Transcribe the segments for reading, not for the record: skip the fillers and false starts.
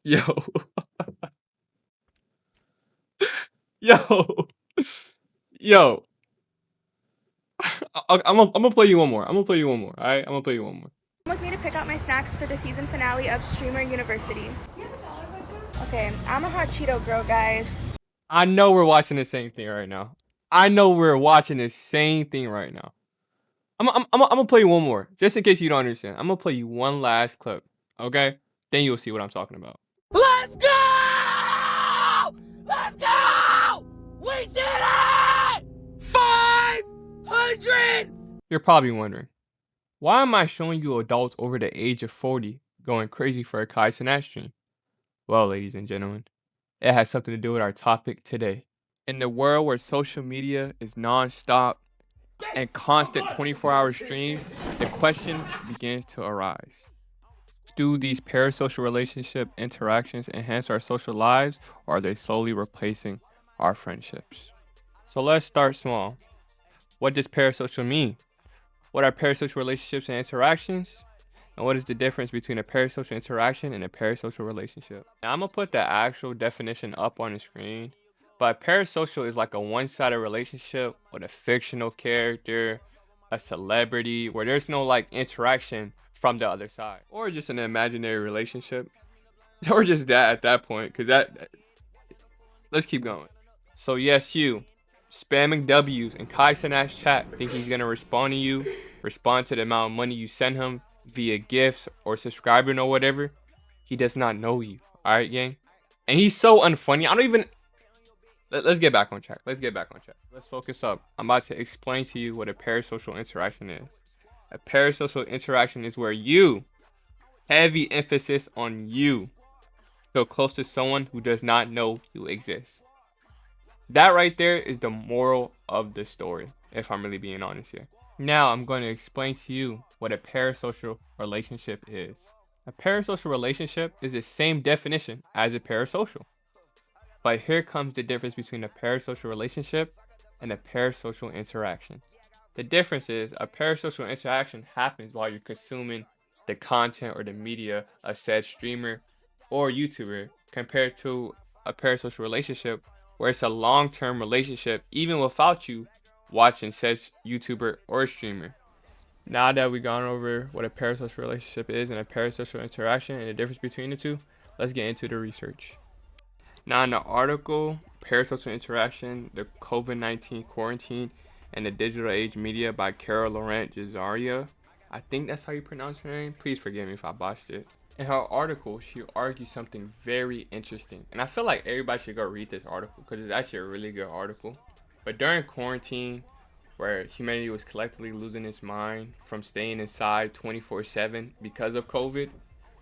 Yo, yo, yo. I'm gonna play you one more. I'm gonna play you one more. All right, I'm gonna play you one more. Come with me to pick out my snacks for the season finale of Streamer University. Okay, I'm a hot Cheeto girl, guys. I know we're watching the same thing right now. I know we're watching the same thing right now. I'm gonna play you one more, just in case you don't understand. I'm gonna play you one last clip, okay? Then you'll see what I'm talking about. Let's go! Let's go! We did it! 500! You're probably wondering, why am I showing you adults over the age of 40 going crazy for a Kai Cenat stream? Well, ladies and gentlemen, it has something to do with our topic today. In the world where social media is non-stop and constant 24-hour streams, the question begins to arise. Do these parasocial relationship interactions enhance our social lives, or are they slowly replacing our friendships? So let's start small. What does parasocial mean? What are parasocial relationships and interactions? And what is the difference between a parasocial interaction and a parasocial relationship? Now, I'm going to put the actual definition up on the screen. But parasocial is like a one-sided relationship with a fictional character, a celebrity, where there's no like interaction from the other side. Or just an imaginary relationship. Or just that at that point. Because let's keep going. So yes, you spamming W's in Kai Cenat's chat, think he's gonna respond to you, respond to the amount of money you send him via gifts or subscribing or whatever. He does not know you. Alright, gang? And he's so unfunny. I don't even. Let's get back on track. Let's get back on track. Let's focus up. I'm about to explain to you what a parasocial interaction is. A parasocial interaction is where you, heavy emphasis on you, feel close to someone who does not know you exist. That right there is the moral of the story, if I'm really being honest here. Now I'm going to explain to you what a parasocial relationship is. A parasocial relationship is the same definition as a parasocial. But here comes the difference between a parasocial relationship and a parasocial interaction. The difference is a parasocial interaction happens while you're consuming the content or the media of said streamer or YouTuber, compared to a parasocial relationship where it's a long-term relationship even without you watching said YouTuber or streamer. Now that we've gone over what a parasocial relationship is and a parasocial interaction and the difference between the two, let's get into the research. Now, in the article, Parasocial Interaction, the COVID-19 Quarantine, and the Digital Age Media by Carol Laurent Jazaria, I think that's how you pronounce her name. Please forgive me if I botched it. In her article, she argues something very interesting. And I feel like everybody should go read this article because it's actually a really good article. But during quarantine, where humanity was collectively losing its mind from staying inside 24/7 because of COVID,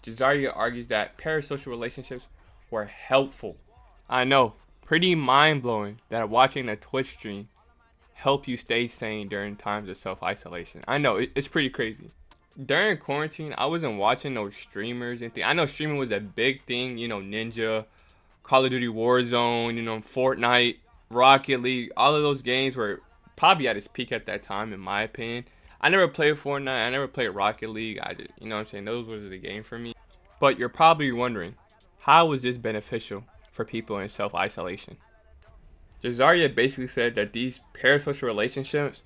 Jazaria argues that parasocial relationships were helpful. I know, pretty mind-blowing that watching a Twitch stream help you stay sane during times of self-isolation. I know, it's pretty crazy. During quarantine, I wasn't watching no streamers and things. I know streaming was a big thing, Ninja, Call of Duty Warzone, Fortnite, Rocket League, all of those games were probably at its peak at that time, in my opinion. I never played Fortnite, I never played Rocket League. I just, those were the game for me. But you're probably wondering, how was this beneficial for people in self-isolation? Jazaria basically said that these parasocial relationships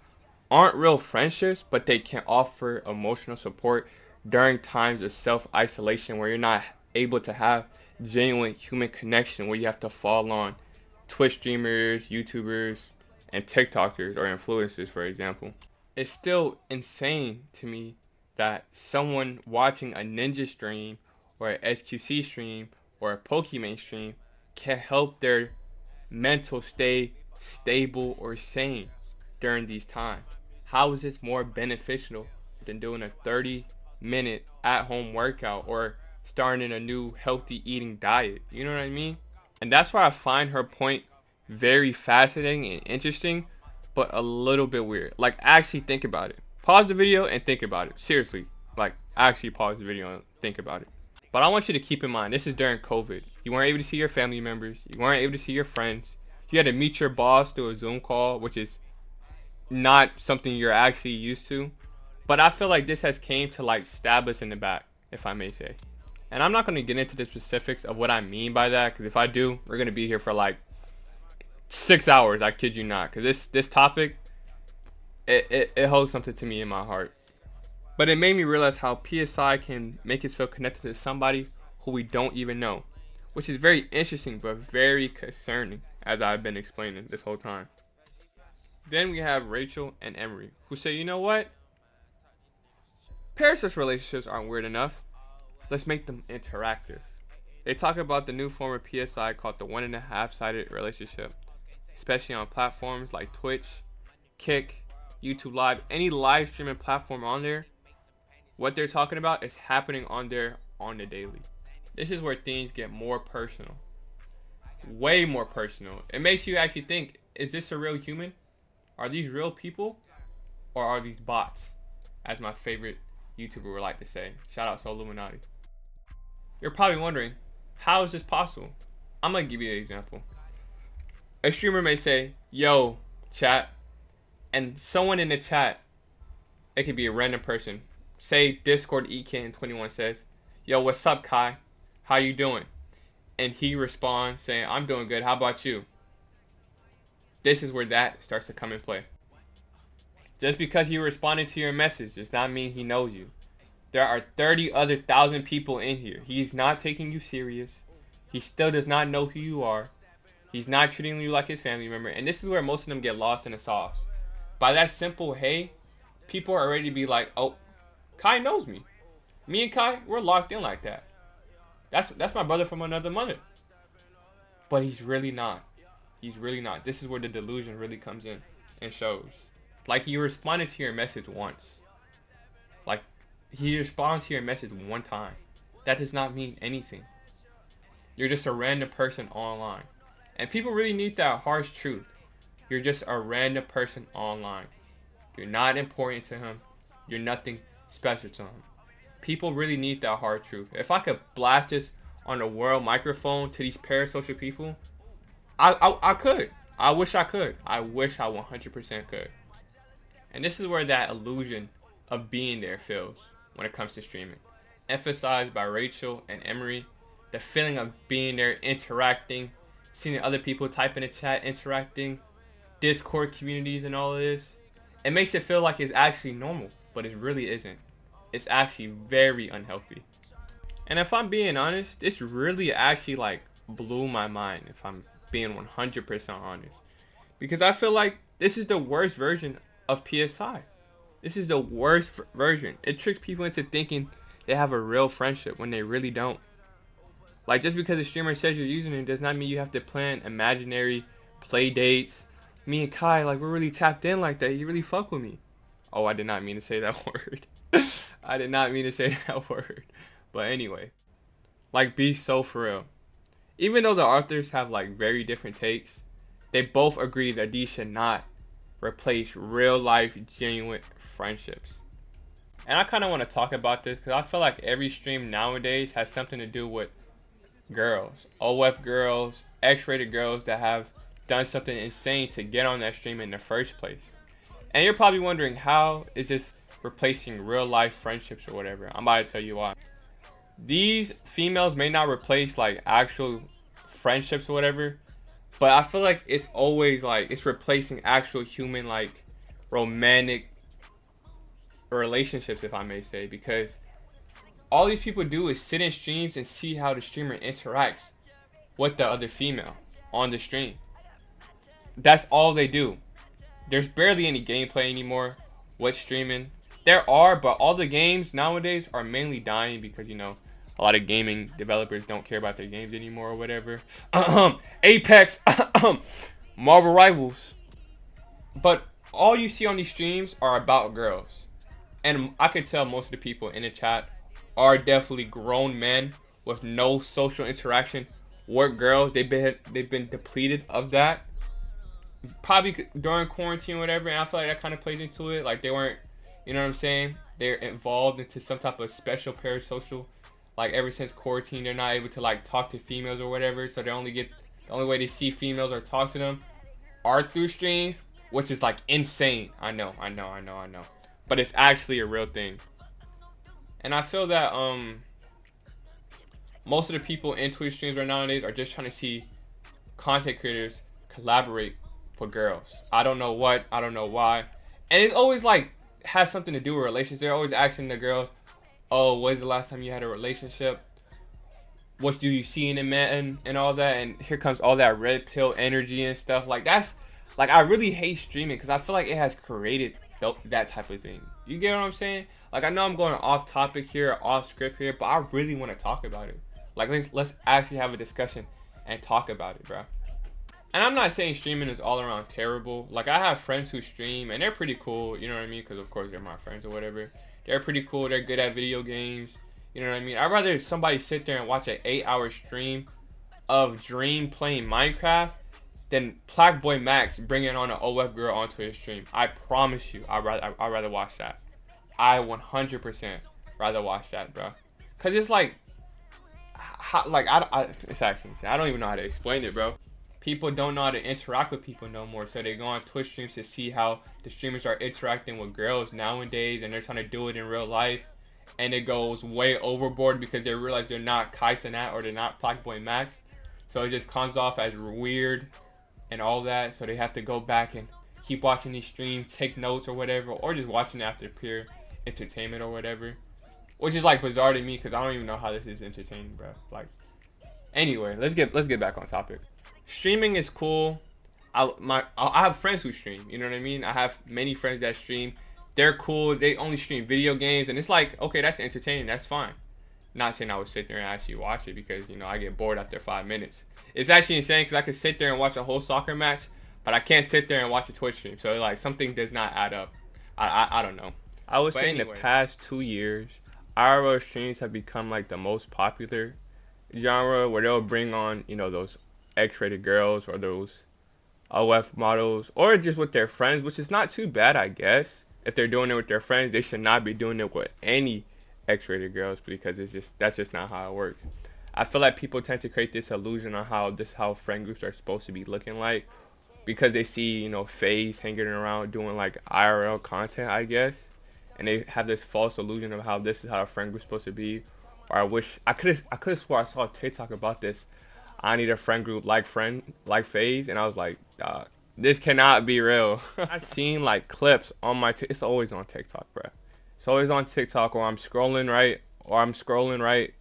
aren't real friendships, but they can offer emotional support during times of self-isolation where you're not able to have genuine human connection, where you have to fall on Twitch streamers, YouTubers, and TikTokers or influencers, for example. It's still insane to me that someone watching a Ninja stream or an SQC stream or a Pokemon stream can help their mental stay stable or sane during these times. How is this more beneficial than doing a 30-minute at-home workout or starting a new healthy eating diet? You know what I mean? And that's why I find her point very fascinating and interesting, but a little bit weird. Like, actually think about it. Pause the video and think about it. Seriously. Like, actually pause the video and think about it. But I want you to keep in mind, this is during COVID. You weren't able to see your family members. You weren't able to see your friends. You had to meet your boss through a Zoom call, which is not something you're actually used to. But I feel like this has came to like stab us in the back, if I may say. And I'm not going to get into the specifics of what I mean by that, because if I do, we're going to be here for like 6 hours. I kid you not, because this topic, it holds something to me in my heart. But it made me realize how PSI can make us feel connected to somebody who we don't even know, which is very interesting but very concerning, as I've been explaining this whole time. Then we have Rachel and Emery, who say, you know what? Parasocial relationships aren't weird enough. Let's make them interactive. They talk about the new form of PSI called the 1.5-sided relationship, especially on platforms like Twitch, Kick, YouTube Live, any live streaming platform on there. What they're talking about is happening on there on the daily. This is where things get more personal. Way more personal. It makes you actually think, is this a real human? Are these real people? Or are these bots? As my favorite YouTuber would like to say. Shout out to Illuminati. You're probably wondering, how is this possible? I'm going to give you an example. A streamer may say, yo, chat. And someone in the chat, it could be a random person. Say Discord EKN21 says, yo, what's up, Kai? How you doing? And he responds saying, I'm doing good. How about you? This is where that starts to come in play. Just because he responded to your message does not mean he knows you. There are 30 other thousand people in here. He's not taking you serious. He still does not know who you are. He's not treating you like his family member. And this is where most of them get lost in the sauce. By that simple hey, people are ready to be like, oh, Kai knows me. Me and Kai, we're locked in like that. That's my brother from another mother. But he's really not. He's really not. This is where the delusion really comes in and shows. Like, he responded to your message once. Like, he responds to your message one time. That does not mean anything. You're just a random person online. And people really need that harsh truth. You're just a random person online. You're not important to him. You're nothing special to him. People really need that hard truth. If I could blast this on a world microphone to these parasocial people, I could. I wish I could. I wish I 100% could. And this is where that illusion of being there feels when it comes to streaming. Emphasized by Rachel and Emery, the feeling of being there, interacting, seeing other people type in the chat, interacting, Discord communities and all of this. It makes it feel like it's actually normal, but it really isn't. It's actually very unhealthy. And if I'm being honest, this really actually like blew my mind, if I'm being 100% honest. Because I feel like this is the worst version of PSI. This is the worst version. It tricks people into thinking they have a real friendship when they really don't. Like, just because a streamer says you're using it does not mean you have to plan imaginary play dates. Me and Kai, like, we're really tapped in like that. You really fuck with me. Oh, I did not mean to say that word. I did not mean to say that word. But anyway, like, be so for real. Even though the authors have like very different takes, they both agree that these should not replace real life genuine friendships. And I kind of want to talk about this because I feel like every stream nowadays has something to do with girls, OF girls, X-rated girls that have done something insane to get on that stream in the first place. And you're probably wondering, how is this replacing real life friendships or whatever? I'm about to tell you why. These females may not replace like actual friendships or whatever, but I feel like it's always like it's replacing actual human like romantic relationships, if I may say, because all these people do is sit in streams and see how the streamer interacts with the other female on the stream. That's all they do. There's barely any gameplay anymore with streaming. There are, but all the games nowadays are mainly dying because, you know, a lot of gaming developers don't care about their games anymore or whatever. Apex, Marvel Rivals. But all you see on these streams are about girls. And I could tell most of the people in the chat are definitely grown men with no social interaction with girls. They've been depleted of that. Probably during quarantine or whatever, and I feel like that kind of plays into it. Like, they weren't, you know what I'm saying? They're involved into some type of special parasocial. Like, ever since quarantine, they're not able to like talk to females or whatever. So the only way they see females or talk to them are through streams, which is like insane. I know. But it's actually a real thing. And I feel that Most of the people in Twitch streams right nowadays are just trying to see content creators collaborate for girls. I don't know what, I don't know why. And it's always like has something to do with relationships. They're always asking the girls, oh, when's the last time you had a relationship? What do you see in a man and all that? And here comes all that red pill energy and stuff. Like that's like I really hate streaming because I feel like it has created that type of thing. You get what I'm saying? Like I know I'm going off topic here, off script here, but I really want to talk about it. Like let's actually have a discussion and talk about it, bro. And I'm not saying streaming is all around terrible. Like I have friends who stream and they're pretty cool, you know what I mean? Because of course they're my friends or whatever. They're pretty cool. They're good at video games. You know what I mean? I'd rather somebody sit there and watch an 8-hour stream of Dream playing Minecraft than Blackboy Max bringing on an OF girl onto his stream. I promise you, I'd rather watch that. I 100% rather watch that, bro. Cause it's like, it's actually insane. I don't even know how to explain it, bro. People don't know how to interact with people no more, so they go on Twitch streams to see how the streamers are interacting with girls nowadays, and they're trying to do it in real life, and it goes way overboard because they realize they're not Kai Cenat or they're not Blackboy Max, so it just comes off as weird and all that. So they have to go back and keep watching these streams, take notes or whatever, or just watching it after pure entertainment or whatever, which is like bizarre to me because I don't even know how this is entertaining, bro. Like, anyway, let's get back on topic. Streaming is cool. I have friends who stream. You know what I mean? I have many friends that stream. They're cool. They only stream video games, and it's like, okay, that's entertaining. That's fine. Not saying I would sit there and actually watch it because, you know, I get bored after 5 minutes. It's actually insane because I could sit there and watch a whole soccer match, but I can't sit there and watch a Twitch stream. So like something does not add up. I don't know. I would say anyway, in the past 2 years, IRL streams have become like the most popular genre where they'll bring on, you know, those X-rated girls or those OF models or just with their friends, which is not too bad, I guess. If they're doing it with their friends, they should not be doing it with any X-rated girls because that's just not how it works. I feel like people tend to create this illusion on how friend groups are supposed to be looking like because they see, you know, FaZe hanging around doing like IRL content, I guess, and they have this false illusion of how this is how a friend group's supposed to be. Or I wish I could have swore I saw a TikTok about this. I need a friend group like FaZe, and I was like, this cannot be real. I've seen like clips on my it's always on TikTok, bro. It's always on TikTok, or I'm scrolling right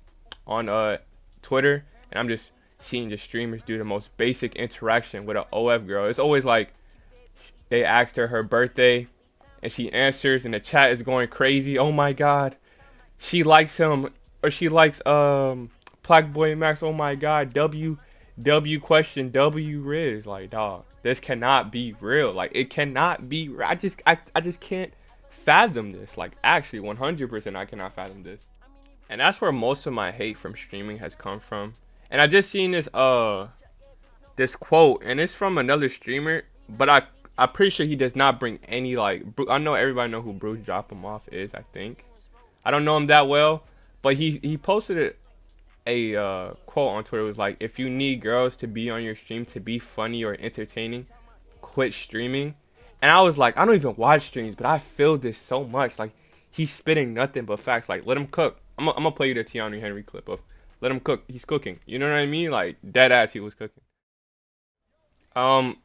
on Twitter, and I'm just seeing the streamers do the most basic interaction with an OF girl. It's always like they asked her birthday, and she answers, and the chat is going crazy. Oh my god, she likes him, or she likes Blackboy Max. Oh my god, W question W Riz. Like, dog, this cannot be real. Like, it cannot be. I just can't fathom this. Like, actually 100% I cannot fathom this. And that's where most of my hate from streaming has come from. And I just seen this this quote, and it's from another streamer, but I'm pretty sure he does not bring any like. I know everybody know who Bruce Drop Him Off is. I think I don't know him that well, but he posted a quote on Twitter. It was like, if you need girls to be on your stream to be funny or entertaining, quit streaming. And I was like, I don't even watch streams, but I feel this so much. Like, he's spitting nothing but facts. Like, let him cook. I'm gonna play you the Tiana Henry clip of let him cook. He's cooking. You know what I mean? Like, dead ass, he was cooking. I'm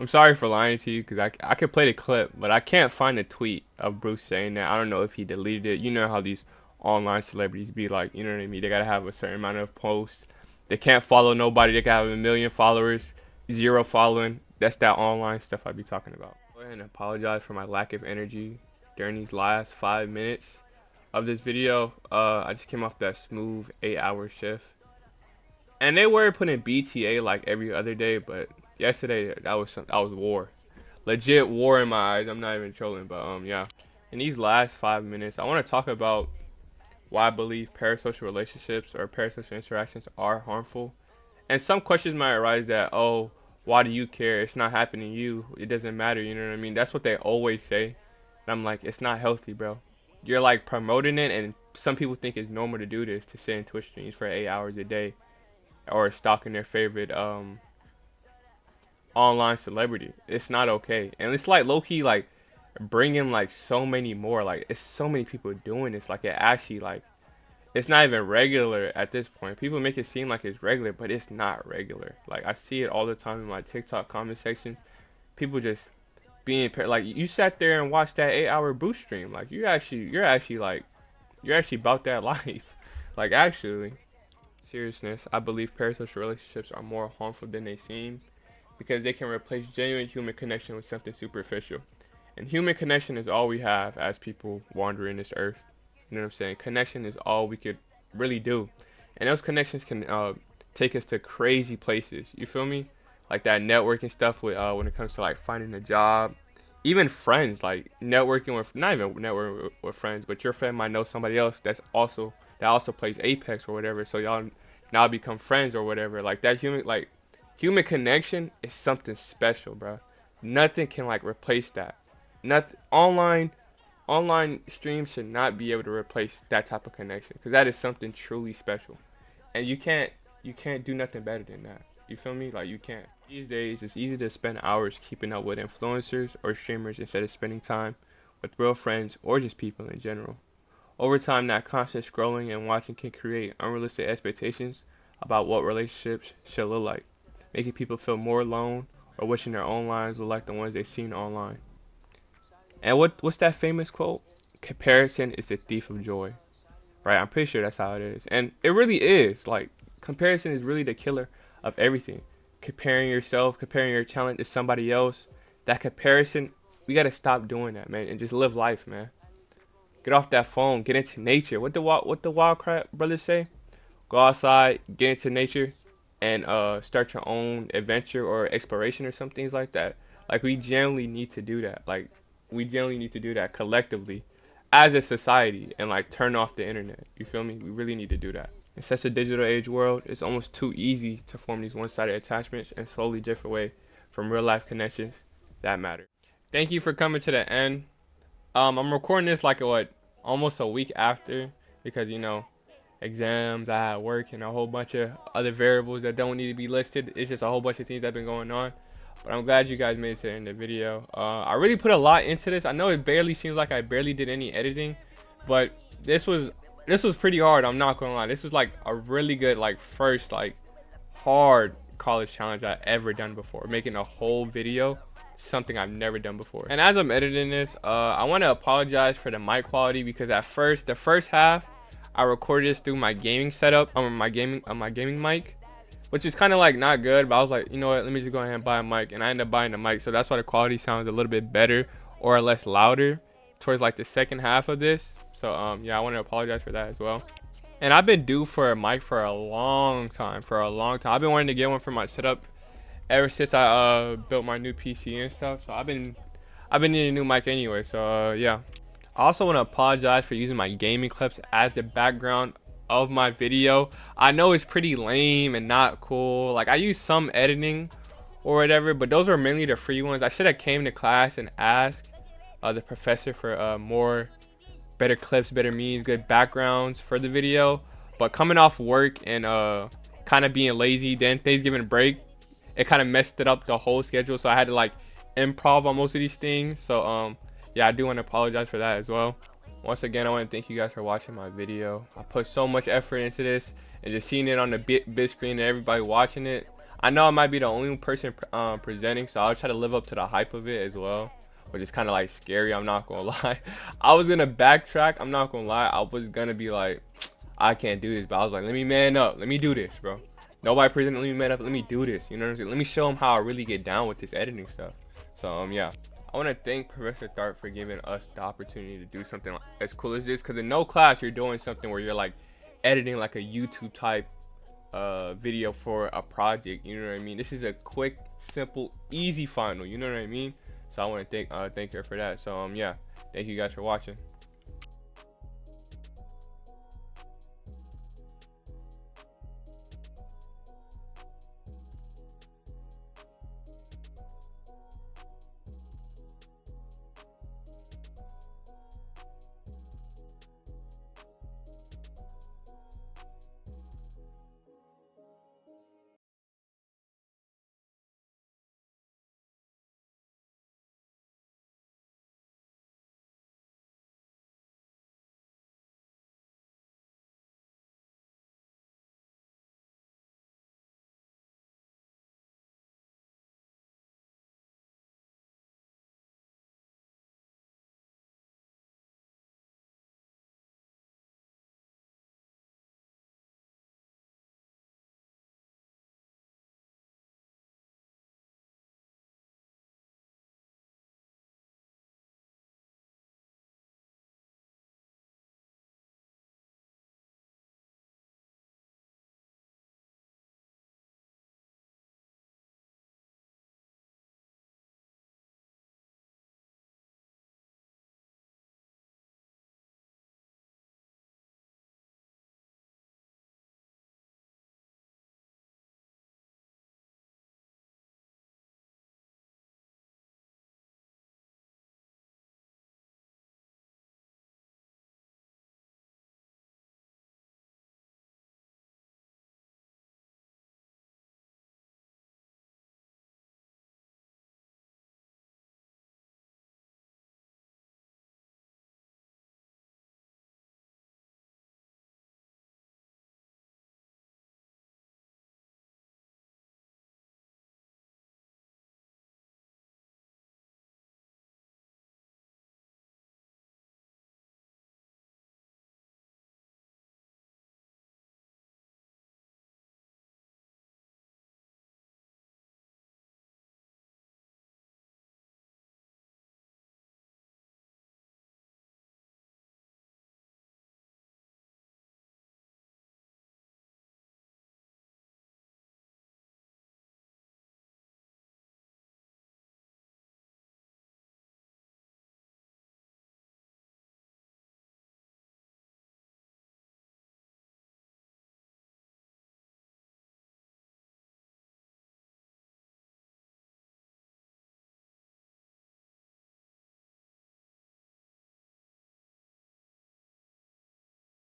sorry for lying to you because I could play the clip, but I can't find a tweet of Bruce saying that. I don't know if he deleted it. You know how these online celebrities be like, you know what I mean? They gotta have a certain amount of posts. They can't follow nobody. They can have 1 million followers, 0 following. That's that online stuff I be talking about. Go ahead and apologize for my lack of energy during these last 5 minutes of this video. I just came off that smooth 8-hour shift, and they were putting BTA like every other day, but yesterday that was war, legit war in my eyes. I'm not even trolling, but yeah. In these last 5 minutes, I want to talk about why I believe parasocial relationships or parasocial interactions are harmful. And some questions might arise that, oh, why do you care? It's not happening to you. It doesn't matter. You know what I mean? That's what they always say. And I'm like, it's not healthy, bro. You're like promoting it, and some people think it's normal to do this, to sit in Twitch streams for 8 hours a day or stalking their favorite online celebrity. It's not okay. And it's like low-key like bringing like so many more. Like, it's so many people doing this. Like, it actually like it's not even regular at this point. People make it seem like it's regular, but it's not regular. Like I see it all the time in my TikTok comment section. People just being like, you sat there and watched that 8-hour boost stream. Like you're actually about that life. Like actually, seriousness, I believe parasocial relationships are more harmful than they seem because they can replace genuine human connection with something superficial. And human connection is all we have as people wandering this earth. You know what I'm saying? Connection is all we could really do. And those connections can take us to crazy places. You feel me? Like that networking stuff with when it comes to like finding a job, even friends. Like networking with not even networking with friends, but your friend might know somebody else that also plays Apex or whatever. So y'all now become friends or whatever. Like that human connection is something special, bro. Nothing can like replace that. Nothing online streams should not be able to replace that type of connection because that is something truly special, and you can't do nothing better than that. You feel me? Like you can't. These days it's easy to spend hours keeping up with influencers or streamers instead of spending time with real friends or just people in general. Over time, that constant scrolling and watching can create unrealistic expectations about what relationships should look like, making people feel more alone or wishing their own lives look like the ones they've seen online. And what's that famous quote? Comparison is the thief of joy. Right? I'm pretty sure that's how it is. And it really is. Like comparison is really the killer of everything. Comparing yourself, comparing your talent to somebody else. That comparison, we gotta stop doing that, man, and just live life, man. Get off that phone, get into nature. What the Wildcat brothers say? Go outside, get into nature, and start your own adventure or exploration or some things like that. Like we generally need to do that. Like we generally need to do that collectively as a society and like turn off the internet. You feel me? We really need to do that. In such a digital age world, it's almost too easy to form these one-sided attachments and slowly drift away from real life connections that matter. Thank you for coming to the end. I'm recording this like almost a week after because exams, I had work, and a whole bunch of other variables that don't need to be listed. It's just a whole bunch of things that have been going on. But I'm glad you guys made it to the end of the video. I really put a lot into this. I know it barely seems like I barely did any editing, but this was pretty hard. I'm not gonna lie. This was like a really good first hard college challenge I ever done before. Making a whole video, something I've never done before. And as I'm editing this, I want to apologize for the mic quality because the first half I recorded this through my gaming setup on my gaming mic, which is kind of like not good, but I was like, you know what, let me just go ahead and buy a mic, and I ended up buying the mic, so that's why the quality sounds a little bit better or less louder towards like the second half of this. So yeah, I want to apologize for that as well. And I've been due for a mic for a long time. I've been wanting to get one for my setup ever since I built my new PC and stuff. So I've been needing a new mic anyway. So yeah. I also want to apologize for using my gaming clips as the background of my video. I know it's pretty lame and not cool. Like I use some editing or whatever, but those are mainly the free ones. I should have came to class and asked the professor for better clips, better memes, good backgrounds for the video. But coming off work and kind of being lazy, then Thanksgiving break, it kind of messed it up the whole schedule. So I had to like improv on most of these things. So yeah, I do want to apologize for that as well. Once again, I want to thank you guys for watching my video. I put so much effort into this, and just seeing it on the big screen and everybody watching it. I know I might be the only person presenting, so I'll try to live up to the hype of it as well, which is kind of like scary, I'm not gonna lie. I was gonna backtrack, I'm not gonna lie. I was gonna be like, I can't do this, but I was like, let me man up, let me do this, bro. Nobody presented, let me man up, let me do this, you know what I'm saying? Let me show them how I really get down with this editing stuff. So yeah, I want to thank Professor Tharp for giving us the opportunity to do something as cool as this, because in no class you're doing something where you're like editing like a YouTube type video for a project, you know what I mean? This is a quick, simple, easy final, you know what I mean? So I want to thank her for that. So yeah, thank you guys for watching.